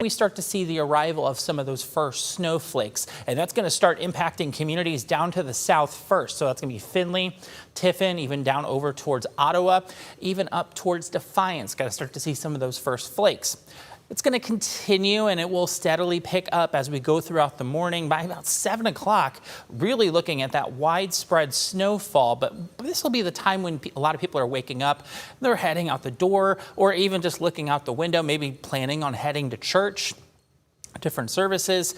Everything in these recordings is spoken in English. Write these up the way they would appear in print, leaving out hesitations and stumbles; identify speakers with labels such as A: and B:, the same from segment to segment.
A: We start to see the arrival of some of those first snowflakes, and that's going to start impacting communities down to the south first. So that's going to be Findlay, Tiffin, even down over towards Ottawa, even up towards Defiance. Got to start to see some of those first flakes. It's going to continue, and it will steadily pick up as we go throughout the morning. By about 7 o'clock, really looking at that widespread snowfall. But this will be the time when a lot of people are waking up. They're heading out the door, or even just looking out the window, maybe planning on heading to church, different services.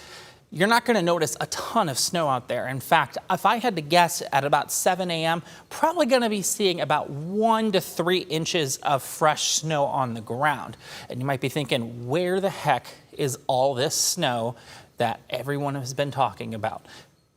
A: You're not going to notice a ton of snow out there. In fact, if I had to guess, at about 7 a.m., probably going to be seeing about 1 to 3 inches of fresh snow on the ground. And you might be thinking, where the heck is all this snow that everyone has been talking about?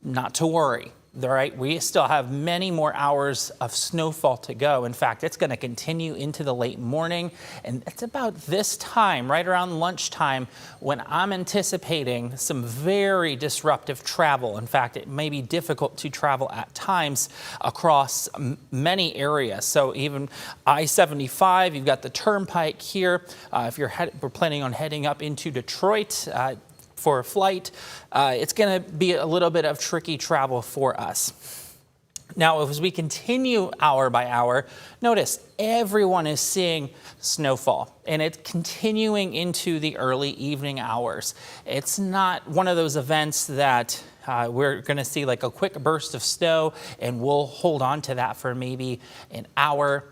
A: Not to worry. All right, we still have many more hours of snowfall to go. In fact, it's going to continue into the late morning, and it's about this time, right around lunchtime, when I'm anticipating some very disruptive travel. In fact, it may be difficult to travel at times across many areas. So even I-75, you've got the turnpike here. If we're planning on heading up into Detroit, for a flight, it's going to be a little bit of tricky travel for us. Now, as we continue hour by hour, notice everyone is seeing snowfall, and it's continuing into the early evening hours. It's not one of those events that we're going to see like a quick burst of snow, and we'll hold on to that for maybe an hour,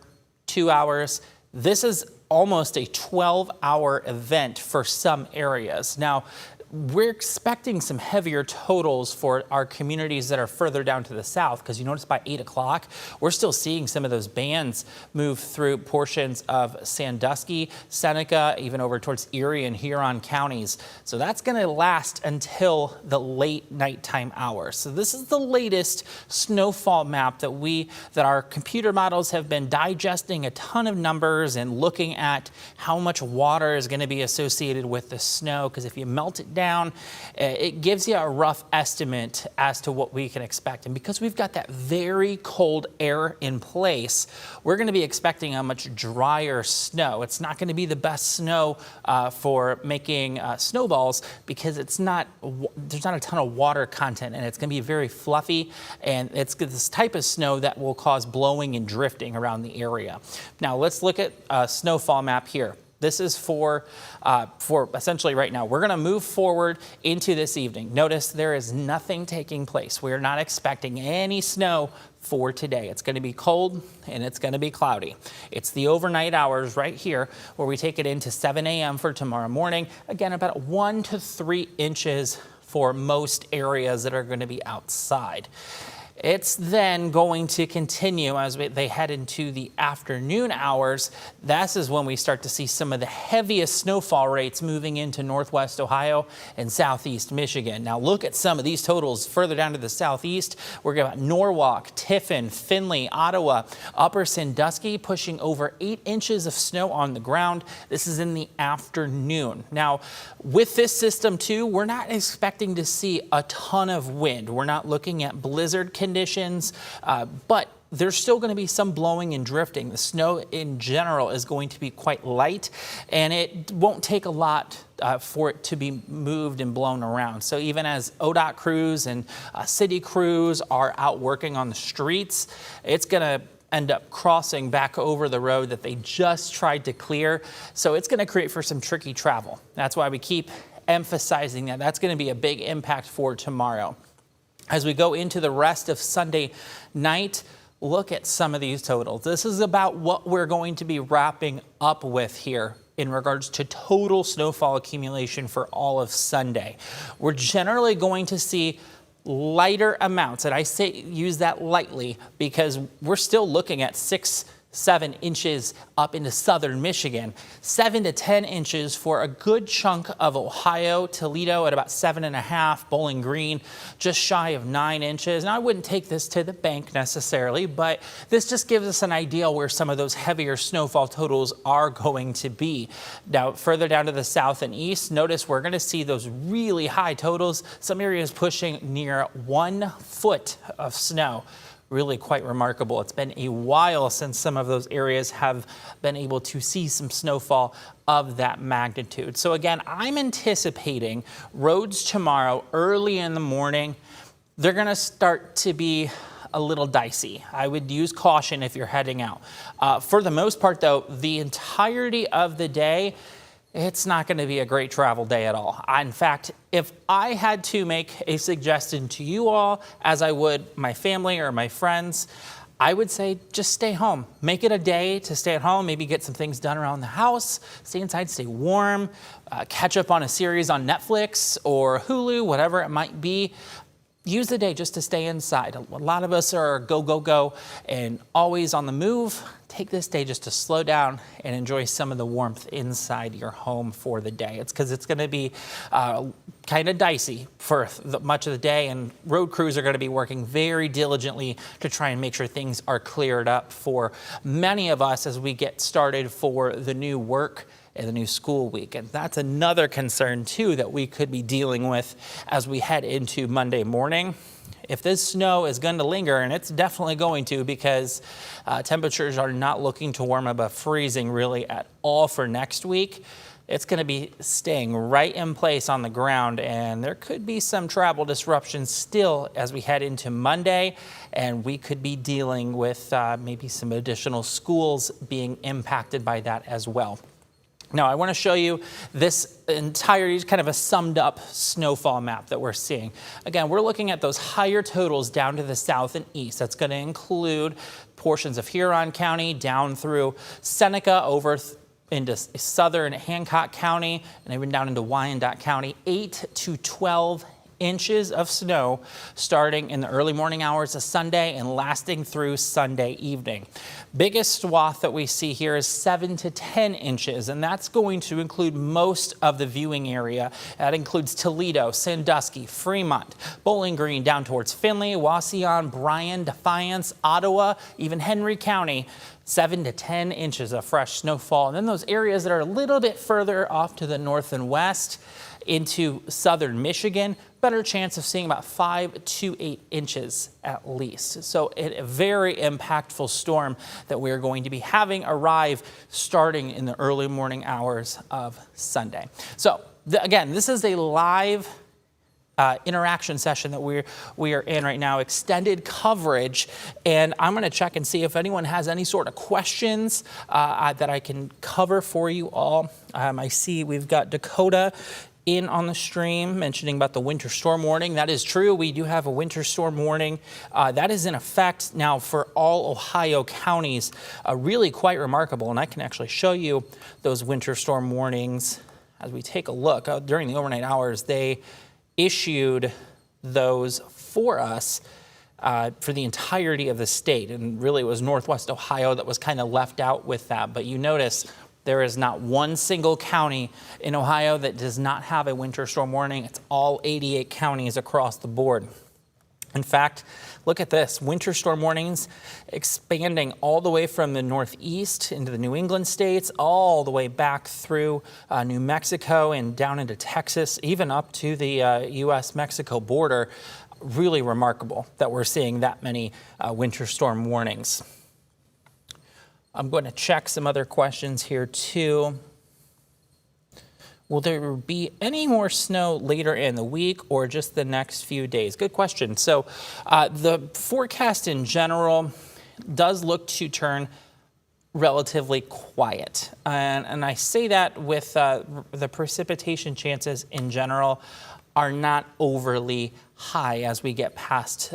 A: 2 hours. This is almost a 12-hour event for some areas. Now, we're expecting some heavier totals for our communities that are further down to the south, because you notice by 8 o'clock, we're still seeing some of those bands move through portions of Sandusky, Seneca, even over towards Erie and Huron counties. So that's going to last until the late nighttime hours. So this is the latest snowfall map that our computer models have been digesting a ton of numbers and looking at how much water is going to be associated with the snow, because if you melt it down, it gives you a rough estimate as to what we can expect. And because we've got that very cold air in place, we're going to be expecting a much drier snow. It's not going to be the best snow for making snowballs, because there's not a ton of water content, and it's going to be very fluffy, and it's this type of snow that will cause blowing and drifting around the area. Now let's look at a snowfall map here. This is for essentially right now. We're going to move forward into this evening. Notice there is nothing taking place. We are not expecting any snow for today. It's going to be cold, and it's going to be cloudy. It's the overnight hours right here where we take it into 7 a.m. for tomorrow morning. Again, about 1 to 3 inches for most areas that are going to be outside. It's then going to continue as they head into the afternoon hours. This is when we start to see some of the heaviest snowfall rates moving into northwest Ohio and southeast Michigan. Now look at some of these totals further down to the southeast. We're going to Norwalk, Tiffin, Findlay, Ottawa, Upper Sandusky pushing over 8 inches of snow on the ground. This is in the afternoon. Now with this system too, we're not expecting to see a ton of wind. We're not looking at blizzard conditions, but there's still going to be some blowing and drifting. The snow in general is going to be quite light, and it won't take a lot for it to be moved and blown around. So even as ODOT crews and city crews are out working on the streets, it's going to end up crossing back over the road that they just tried to clear. So it's going to create for some tricky travel. That's why we keep emphasizing that. That's going to be a big impact for tomorrow. As we go into the rest of Sunday night, look at some of these totals. This is about what we're going to be wrapping up with here in regards to total snowfall accumulation for all of Sunday. We're generally going to see lighter amounts, and I use that lightly because we're still looking at 6-7 inches up into southern Michigan, 7 to 10 inches for a good chunk of Ohio, Toledo at about 7.5, Bowling Green just shy of 9 inches. And I wouldn't take this to the bank necessarily, but this just gives us an idea where some of those heavier snowfall totals are going to be. Now, further down to the south and east, notice we're going to see those really high totals, some areas pushing near 1 foot of snow. really quite remarkable. It's been a while since some of those areas have been able to see some snowfall of that magnitude. So again, I'm anticipating roads tomorrow early in the morning, they're going to start to be a little dicey. I would use caution if you're heading out. For the most part, though, the entirety of the day, it's not going to be a great travel day at all. In fact, if I had to make a suggestion to you all, as I would my family or my friends, I would say just stay home. Make it a day to stay at home, maybe get some things done around the house, stay inside, stay warm, catch up on a series on Netflix or Hulu, whatever it might be. Use the day just to stay inside. A lot of us are go, go, go, and always on the move. Take this day just to slow down and enjoy some of the warmth inside your home for the day. It's because it's going to be kind of dicey for much of the day, and road crews are going to be working very diligently to try and make sure things are cleared up for many of us as we get started for the new work and the new school week. And that's another concern too that we could be dealing with as we head into Monday morning. If this snow is going to linger, and it's definitely going to, because temperatures are not looking to warm above freezing really at all for next week, it's going to be staying right in place on the ground, and there could be some travel disruptions still as we head into Monday, and we could be dealing with maybe some additional schools being impacted by that as well. Now, I want to show you this entirety, kind of a summed up snowfall map that we're seeing. Again, we're looking at those higher totals down to the south and east. That's going to include portions of Huron County down through Seneca over into southern Hancock County and even down into Wyandotte County. 8 to 12 inches of snow starting in the early morning hours of Sunday and lasting through Sunday evening. Biggest swath that we see here is 7 to 10 inches, and that's going to include most of the viewing area. That includes Toledo, Sandusky, Fremont, Bowling Green down towards Findlay, Wauseon, Bryan, Defiance, Ottawa, even Henry County. 7 to 10 inches of fresh snowfall. And then those areas that are a little bit further off to the north and west into southern Michigan, better chance of seeing about 5 to 8 inches at least. So a very impactful storm that we're going to be having arrive starting in the early morning hours of Sunday. So again, this is a live interaction session that we are in right now, extended coverage, and I'm going to check and see if anyone has any sort of questions that I can cover for you all. I see we've got Dakota in on the stream mentioning about the winter storm warning. That is true. We do have a winter storm warning that is in effect now for all Ohio counties. Really quite remarkable, and I can actually show you those winter storm warnings as we take a look. During the overnight hours, they issued those for us for the entirety of the state, and really it was Northwest Ohio that was kind of left out with that. But you notice there is not one single county in Ohio that does not have a winter storm warning. It's all 88 counties across the board. In fact, look at this, winter storm warnings expanding all the way from the northeast into the New England states, all the way back through New Mexico and down into Texas, even up to the U.S.-Mexico border. Really remarkable that we're seeing that many winter storm warnings. I'm going to check some other questions here too. Will there be any more snow later in the week or just the next few days? Good question. So the forecast in general does look to turn relatively quiet. And I say that with the precipitation chances in general are not overly high as we get past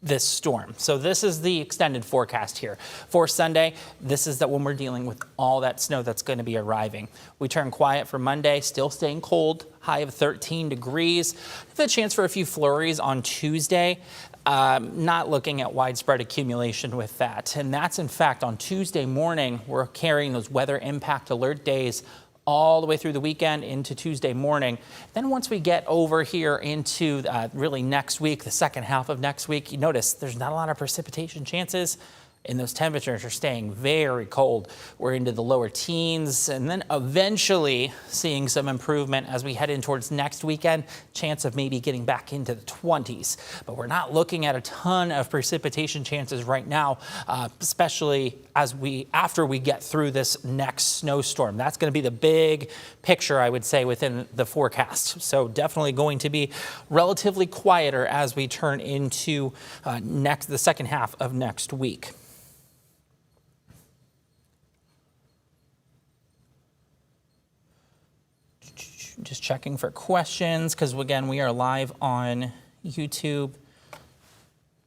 A: this storm. So this is the extended forecast here. For Sunday, this is that when we're dealing with all that snow that's going to be arriving. We turn quiet for Monday, still staying cold, high of 13 degrees. The chance for a few flurries on Tuesday. Not looking at widespread accumulation with that. And that's in fact on Tuesday morning, we're carrying those weather impact alert days all the way through the weekend into Tuesday morning. Then once we get over here into really next week, the second half of next week, you notice there's not a lot of precipitation chances. and those temperatures are staying very cold. We're into the lower teens, and then eventually seeing some improvement as we head in towards next weekend. Chance of maybe getting back into the 20s, but we're not looking at a ton of precipitation chances right now, especially after we get through this next snowstorm. That's going to be the big picture, I would say, within the forecast. So definitely going to be relatively quieter as we turn into the second half of next week. Just checking for questions, because again, we are live on YouTube.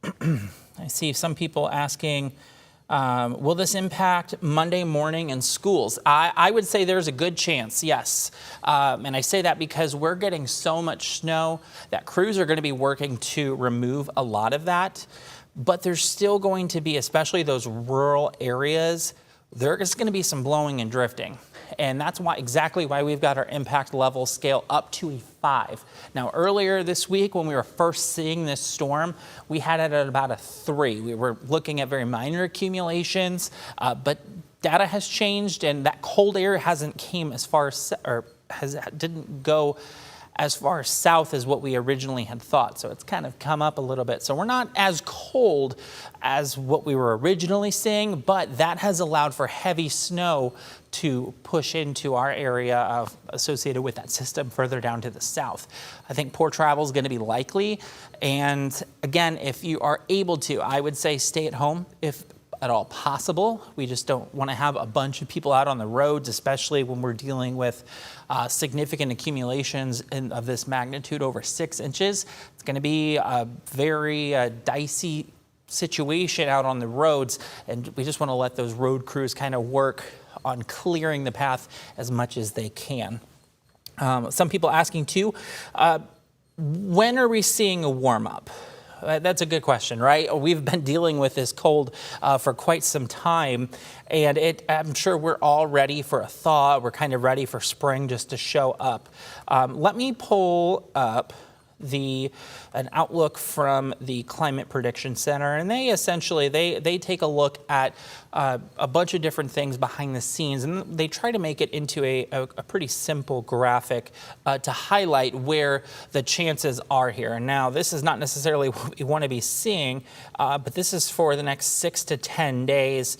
A: I see some people asking, will this impact Monday morning in schools? I would say there's a good chance, yes. And I say that because we're getting so much snow that crews are going to be working to remove a lot of that. But there's still going to be, especially those rural areas, there's going to be some blowing and drifting. And that's exactly why we've got our impact level scale up to a 5. Now, earlier this week, when we were first seeing this storm, we had it at about a 3. We were looking at very minor accumulations, but data has changed, and that cold air didn't go as far south as what we originally had thought. So it's kind of come up a little bit. So we're not as cold as what we were originally seeing, but that has allowed for heavy snow to push into our area associated with that system further down to the south. I think poor travel is going to be likely. And again, if you are able to, I would say stay at home if at all possible. We just don't want to have a bunch of people out on the roads, especially when we're dealing with significant accumulations of this magnitude over 6 inches. It's going to be a very dicey situation out on the roads, and we just want to let those road crews kind of work on clearing the path as much as they can. Some people asking too, when are we seeing a warm up? That's a good question, right? We've been dealing with this cold for quite some time, and I'm sure we're all ready for a thaw. We're kind of ready for spring just to show up. Let me pull up an outlook from the Climate Prediction Center, and they essentially they take a look at a bunch of different things behind the scenes, and they try to make it into a pretty simple graphic to highlight where the chances are here. And now this is not necessarily what we want to be seeing, but this is for the next 6 to 10 days.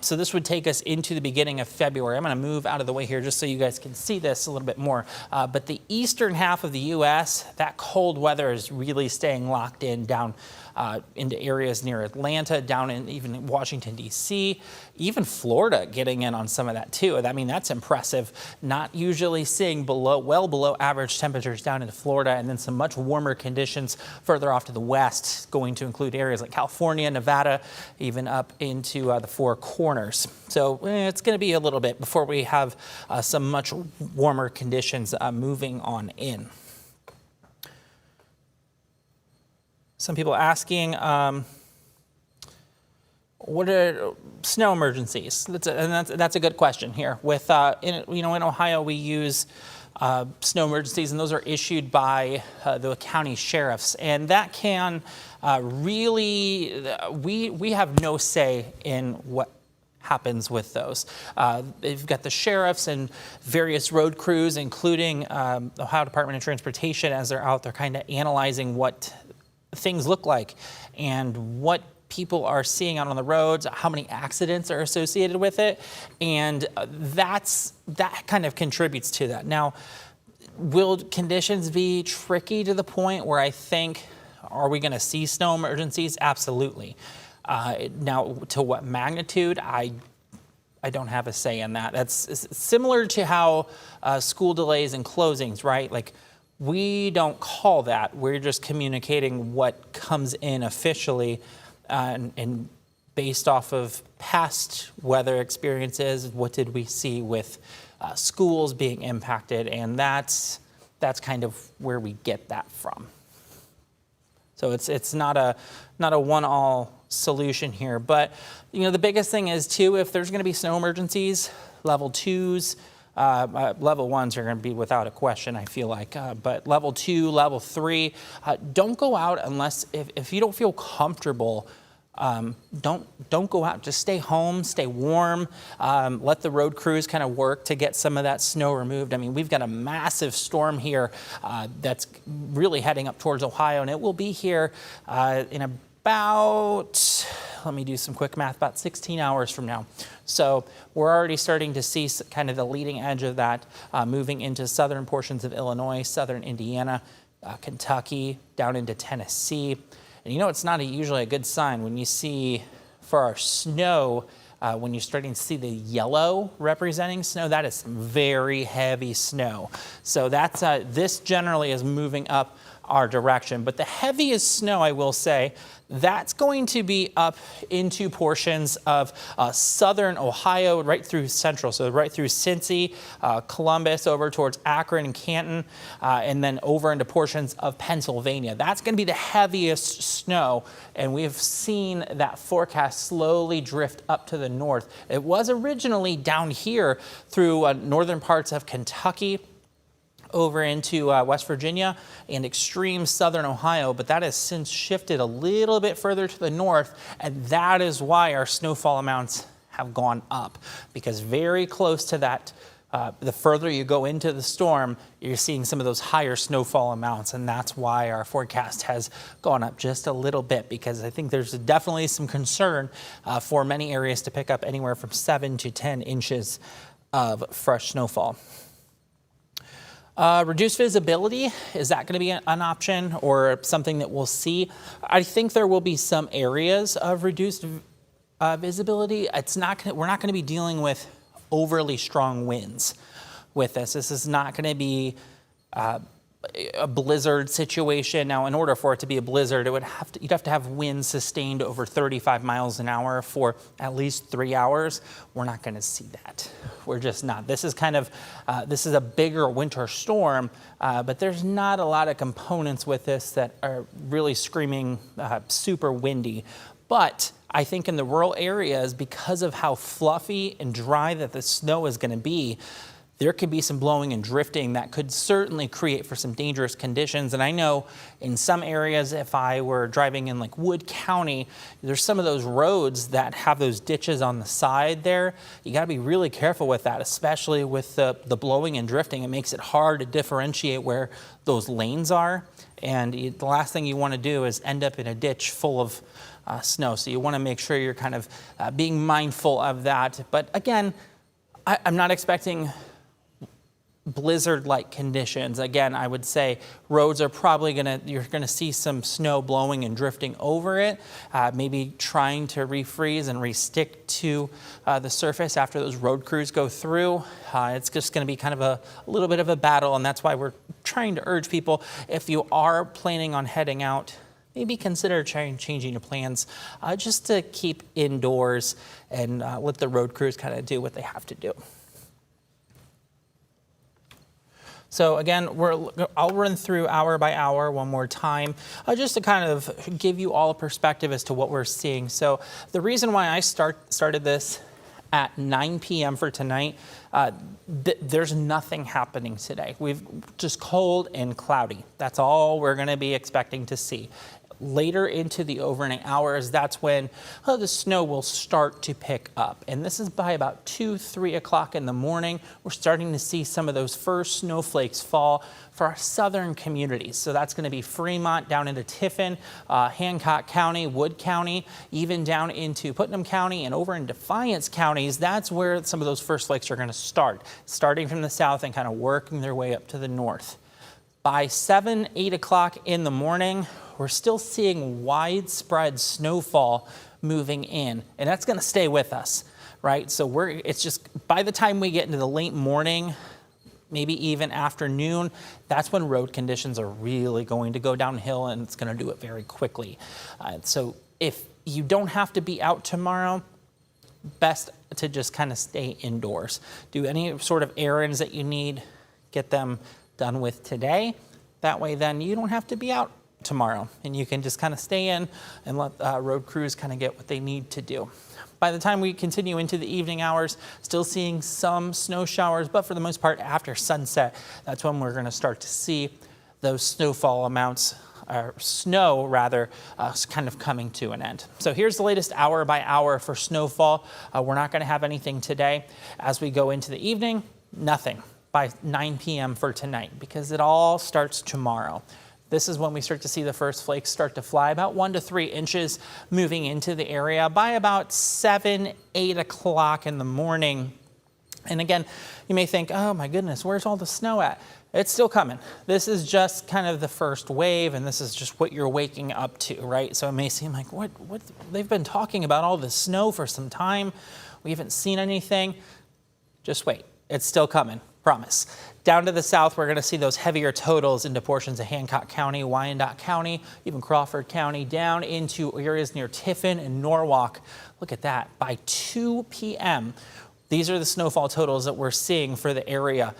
A: So this would take us into the beginning of February. I'm going to move out of the way here just so you guys can see this a little bit more. But the eastern half of the U.S., that cold weather is really staying locked in down into areas near Atlanta, down in even Washington, D.C., even Florida getting in on some of that too. I mean, that's impressive. Not usually seeing well below average temperatures down into Florida, and then some much warmer conditions further off to the west, going to include areas like California, Nevada, even up into the Four Corners. So it's going to be a little bit before we have some much warmer conditions moving on in. Some people asking, what are snow emergencies? That's a good question here. With in Ohio, we use snow emergencies, and those are issued by the county sheriffs, and that can really we have no say in what happens with those. They've got the sheriffs and various road crews, including the Ohio Department of Transportation, as they're out there kind of analyzing what things look like and what people are seeing out on the roads, how many accidents are associated with it, and that kind of contributes to that. Now, will conditions be tricky to the point where I think, are we going to see snow emergencies? Absolutely. Now, to what magnitude? I don't have a say in that. That's similar to how school delays and closings, right? Like, we don't call that. We're just communicating what comes in officially, and based off of past weather experiences, what did we see with schools being impacted, and that's kind of where we get that from. So it's not a one-all solution here, but the biggest thing is too, if there's going to be snow emergencies, level 2s. Level 1s are going to be without a question, I feel like. But level 2, level 3, don't go out unless if you don't feel comfortable don't go out. Just stay home, stay warm. Let the road crews kind of work to get some of that snow removed. I mean, we've got a massive storm here that's really heading up towards Ohio, and it will be here in about, let me do some quick math, about 16 hours from now. So we're already starting to see kind of the leading edge of that moving into southern portions of Illinois, southern Indiana, Kentucky, down into Tennessee. And you know, it's not usually a good sign when you see for our snow, when you're starting to see the yellow representing snow, that is some very heavy snow. So that's this generally is moving up our direction. But the heaviest snow, I will say, that's going to be up into portions of southern Ohio, right through central, so right through Cincy, Columbus, over towards Akron and Canton, and then over into portions of Pennsylvania. That's going to be the heaviest snow, and we've seen that forecast slowly drift up to the north. It was originally down here through northern parts of Kentucky, over into West Virginia and extreme southern Ohio, but that has since shifted a little bit further to the north, and that is why our snowfall amounts have gone up, because very close to that, the further you go into the storm, you're seeing some of those higher snowfall amounts, and that's why our forecast has gone up just a little bit, because I think there's definitely some concern for many areas to pick up anywhere from 7 to 10 inches of fresh snowfall. Reduced visibility, is that going to be an option or something that we'll see? I think there will be some areas of reduced visibility. We're not going to be dealing with overly strong winds with this. This is not going to be a blizzard situation. Now, in order for it to be a blizzard, you'd have to have winds sustained over 35 miles an hour for at least 3 hours. We're not going to see that. We're just not. This is kind of, this is a bigger winter storm, but there's not a lot of components with this that are really screaming super windy. But I think in the rural areas, because of how fluffy and dry that the snow is going to be, there could be some blowing and drifting that could certainly create for some dangerous conditions. And I know in some areas, if I were driving in like Wood County, there's some of those roads that have those ditches on the side there. You got to be really careful with that, especially with the blowing and drifting. It makes it hard to differentiate where those lanes are. And the last thing you want to do is end up in a ditch full of snow. So you want to make sure you're kind of being mindful of that. But again, I'm not expecting blizzard-like conditions. Again, I would say roads are probably you're gonna see some snow blowing and drifting over it, maybe trying to refreeze and re-stick to the surface after those road crews go through. It's just gonna be kind of a little bit of a battle, and that's why we're trying to urge people, if you are planning on heading out, maybe consider changing your plans just to keep indoors and let the road crews kind of do what they have to do. So again, I'll run through hour by hour one more time, just to kind of give you all a perspective as to what we're seeing. So the reason why I started this at 9 p.m. for tonight, there's nothing happening today. We've just cold and cloudy. That's all we're going to be expecting to see. Later into the overnight hours, that's when the snow will start to pick up. And this is by about 2, 3 o'clock in the morning. We're starting to see some of those first snowflakes fall for our southern communities. So that's going to be Fremont down into Tiffin, Hancock County, Wood County, even down into Putnam County and over in Defiance counties. That's where some of those first flakes are going to start, starting from the south and kind of working their way up to the north. By 7, 8 o'clock in the morning, we're still seeing widespread snowfall moving in, and that's going to stay with us, right? So it's just by the time we get into the late morning, maybe even afternoon, that's when road conditions are really going to go downhill, and it's going to do it very quickly. So if you don't have to be out tomorrow, best to just kind of stay indoors. Do any sort of errands that you need, get them done with today. That way then you don't have to be out tomorrow, and you can just kind of stay in and let road crews kind of get what they need to do. By the time we continue into the evening hours, still seeing some snow showers, but for the most part after sunset, that's when we're going to start to see those snowfall amounts or snow rather, kind of coming to an end. So here's the latest hour by hour for snowfall. We're not going to have anything today. As we go into the evening, nothing by 9 p.m. for tonight, because it all starts tomorrow. This is when we start to see the first flakes start to fly, about 1 to 3 inches moving into the area by about 7, 8 o'clock in the morning. And again, you may think, oh my goodness, where's all the snow at? It's still coming. This is just kind of the first wave, and this is just what you're waking up to, right? So it may seem like, what? They've been talking about all the snow for some time. We haven't seen anything. Just wait. It's still coming. Promise. Down to the south, we're going to see those heavier totals into portions of Hancock County, Wyandotte County, even Crawford County, down into areas near Tiffin and Norwalk. Look at that. By 2 p.m., these are the snowfall totals that we're seeing for the area.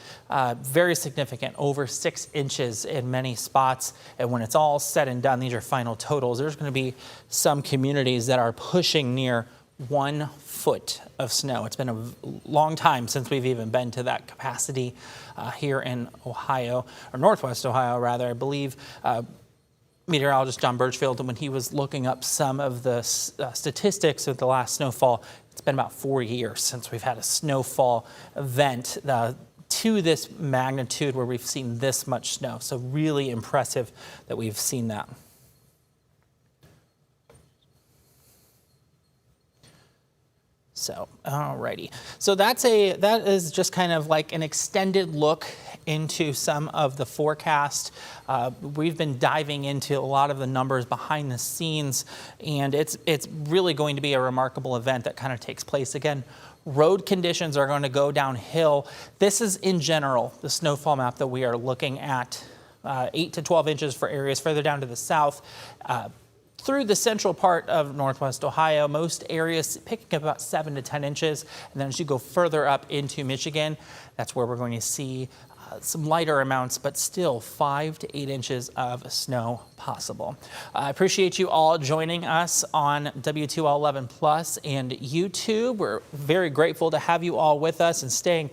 A: Very significant, over 6 inches in many spots. And when it's all said and done, these are final totals. There's going to be some communities that are pushing near 1 foot of snow. It's been a long time since we've even been to that capacity here in Ohio, or Northwest Ohio rather. I believe meteorologist John Birchfield, when he was looking up some of the statistics of the last snowfall, it's been about 4 years since we've had a snowfall event to this magnitude where we've seen this much snow. So really impressive that we've seen that. So, alrighty. So that is just kind of like an extended look into some of the forecast. We've been diving into a lot of the numbers behind the scenes, and it's really going to be a remarkable event that kind of takes place. Again, road conditions are going to go downhill. This is in general the snowfall map that we are looking at. 8 to 12 inches for areas further down to the south. Through the central part of Northwest Ohio, most areas picking up about 7 to 10 inches. And then as you go further up into Michigan, that's where we're going to see some lighter amounts, but still 5 to 8 inches of snow possible. I appreciate you all joining us on WTOL 11 Plus and YouTube. We're very grateful to have you all with us and staying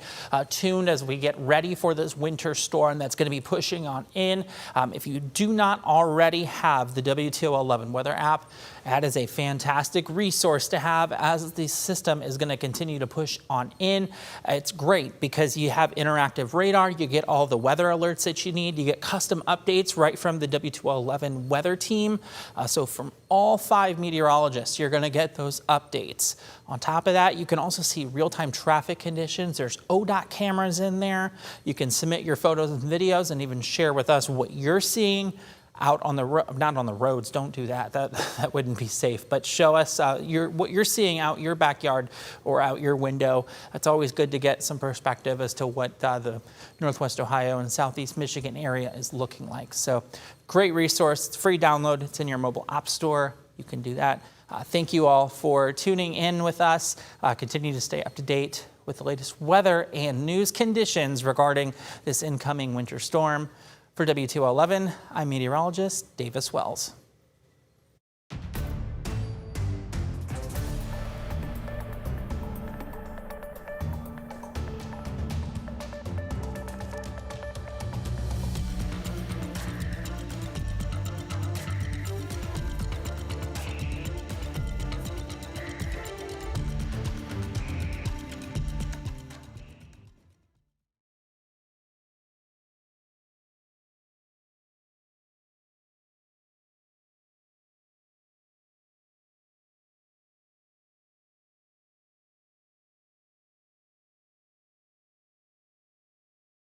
A: tuned as we get ready for this winter storm that's going to be pushing on in. If you do not already have the WTOL 11 weather app, that is a fantastic resource to have as the system is going to continue to push on in. It's great because you have interactive radar, you get all the weather alerts that you need, you get custom updates right from the WTOL 11 weather team. So from all 5 meteorologists, you're going to get those updates. On top of that, you can also see real-time traffic conditions. There's ODOT cameras in there. You can submit your photos and videos and even share with us what you're seeing out on the road, not on the roads, don't do that. That wouldn't be safe, but show us what you're seeing out your backyard or out your window. It's always good to get some perspective as to what the Northwest Ohio and Southeast Michigan area is looking like. So great resource, it's free download, it's in your mobile app store. You can do that. Thank you all for tuning in with us. Continue to stay up to date with the latest weather and news conditions regarding this incoming winter storm. For WTOL 11, I'm meteorologist Davis Wells.